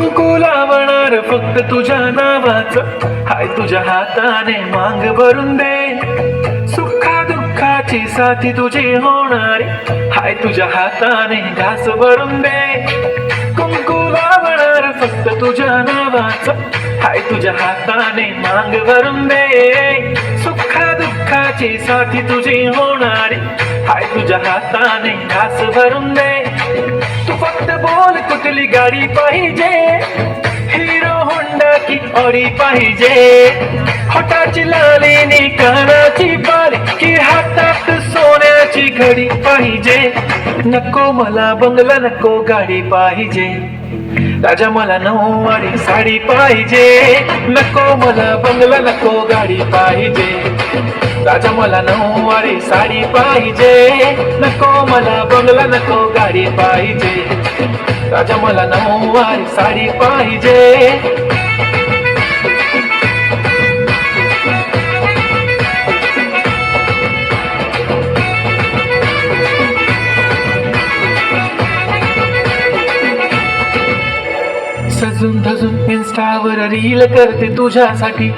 कुंकू लावणार फक्त तुझ्या नावाचं, हाय तुझ्या हाताने मांग भरून दे. सुखा दुःखाची साथी तुझी होणारी, हाय तुझ्या हाताने घास भरून दे. कुंकू लावणार फक्त तुझ्या नावाचं, हाय तुझ्या हाताने मांग भरून दे. सुखा दुःखाची साथी तुझी होणारी, हाय तुझ्या हाताने घास भरून दे. तू फक्त बोल कुठली गाडी पाहिजे, हिरो होंडा की ऑडी पाहिजे. होटाची लालीनी कानाची बारी की हातात सोन्याची घडी पाहिजे. नको मला बंगला नको गाडी पाहिजे, राजा मला नऊवारी साडी पाहिजे. नको मला बंगला नको गाडी पाहिजे, राजा मला नऊवारी साडी पाहिजे. नको मला बंगला नको गाडी पाहिजे, राजा मला नऊवारी साडी पाहिजे. सजून धजून इन्स्टावर रील करते तुझ्यासाठी,